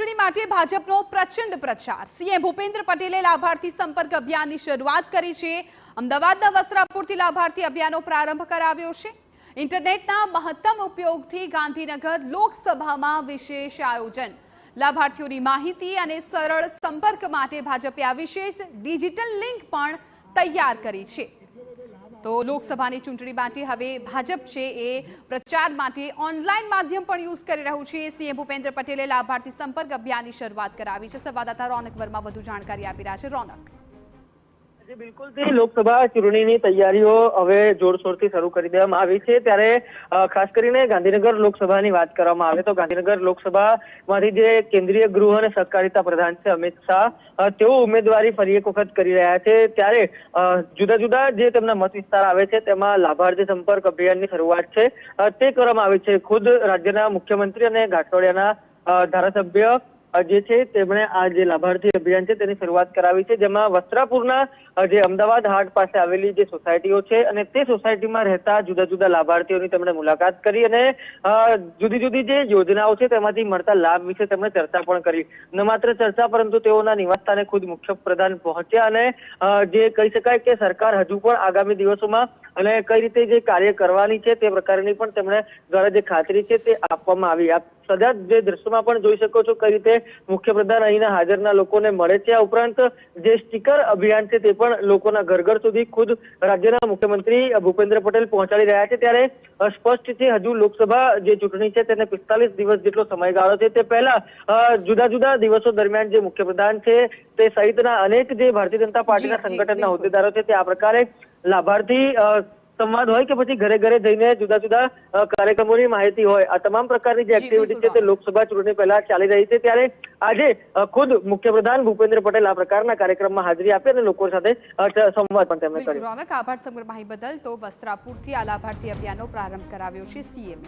ચૂંટણી માટે ભાજપનો પ્રચંડ પ્રચાર। સીએમ ભૂપેન્દ્ર પટેલે લાભાર્થી સંપર્ક અભિયાનની શરૂઆત કરી છે। અમદાવાદના વસ્ત્રાપુરથી લાભાર્થી અભિયાનનો પ્રારંભ કરાવ્યો છે। ઇન્ટરનેટના મહત્તમ ઉપયોગથી ગાંધીનગર લોકસભામાં વિશેષ આયોજન। લાભાર્થીઓની માહિતી અને સરળ સંપર્ક માટે ભાજપે આ વિશેષ ડિજિટલ લિંક પણ તૈયાર કરી છે। તો લોકસભાની ચૂંટણી માટે હવે ભાજપ છે એ પ્રચાર માટે ઓનલાઈન માધ્યમ પણ યુઝ કરી રહ્યું છે। સીએમ ભૂપેન્દ્ર પટેલે લાભાર્થી સંપર્ક અભિયાનની શરૂઆત કરાવી છે। સંવાદદાતા રોનક વર્મા વધુ જાણકારી આપી રહ્યા છે। રોનક, બિલકુલ લોકસભા ચૂંટણીની તૈયારીઓ હવે જોરશોરથી શરૂ કરી દેવામાં આવી છે। ત્યારે ખાસ કરીને ગાંધીનગર લોકસભાની વાત કરવામાં આવે તો ગાંધીનગર લોકસભામાંથી જે કેન્દ્રીય ગૃહ અને સહકારિતા પ્રધાન છે અમિત શાહ, તેઓ ઉમેદવારી ફરી એક વખત કરી રહ્યા છે। ત્યારે જુદા જુદા જે તેમના મત વિસ્તાર આવે છે તેમાં લાભાર્થી સંપર્ક અભિયાનની શરૂઆત છે તે કરવામાં આવી છે। ખુદ રાજ્યના મુખ્યમંત્રી અને ઘાટલોડિયાના ધારાસભ્ય જે છે તેમણે આ જે લાભાર્થી અભિયાન છે તેની શરૂઆત કરાવી છે, જેમાં વસ્ત્રાપુરના જે અમદાવાદ હાટ પાસે આવેલી જે સોસાયટીઓ છે અને તે સોસાયટીમાં રહેતા જુદા જુદા લાભાર્થીઓની તેમણે મુલાકાત કરી અને જુદી જુદી જે યોજનાઓ છે તેમાંથી મળતા લાભ વિશે તેમણે ચર્ચા પણ કરી। ન માત્ર ચર્ચા પરંતુ તેઓના નિવાસસ્થાને ખુદ મુખ્યપ્રધાન પહોંચ્યા અને જે કહી શકાય કે સરકાર હજુ પણ આગામી દિવસોમાં અને કઈ રીતે જે કાર્ય કરવાની છે તે પ્રકારની પણ તેમણે દ્વારા જે ખાતરી છે તે આપવામાં આવી। આપ સજા જે દ્રશ્યોમાં પણ જોઈ શકો છો કઈ રીતે મુખ્યપ્રધાન અહીંના હાજરના લોકોને મળે છે। આ ઉપરાંત જે સ્ટીકર અભિયાન છે તે પણ લોકોના ઘર ઘર સુધી ખુદ રાજ્યના મુખ્યમંત્રી ભૂપેન્દ્ર પટેલ પહોંચાડી રહ્યા છે। ત્યારે સ્પષ્ટ છે હજુ લોકસભા જે ચૂંટણી છે તેને 45 દિવસ જેટલો સમયગાળો છે। તે પહેલા જુદા જુદા દિવસો દરમિયાન જે મુખ્યપ્રધાન છે તે સહિતના અનેક જે ભારતીય જનતા પાર્ટીના સંગઠનના હોદ્દેદારો છે તે આ પ્રકારે લાભાર્થી સંવાદ હોય કે પછી ઘરે ઘરે જઈને જુદા જુદા કાર્યક્રમોની માહિતી હોય, આ તમામ પ્રકારની જે એક્ટિવિટી છે તે લોકસભા ચૂંટણી પહેલા ચાલી રહી છે। ત્યારે આજે ખુદ મુખ્યપ્રધાન ભૂપેન્દ્ર પટેલ આ પ્રકારના કાર્યક્રમમાં હાજરી આપી અને લોકો સાથે સંવાદ પણ તેમણે કર્યો। રોનક, આભાર સમગ્ર માહિતી બદલ। તો વસ્ત્રાપુરથી આ લાભાર્થી અભિયાનનો પ્રારંભ કરાવ્યો છે સીએમ।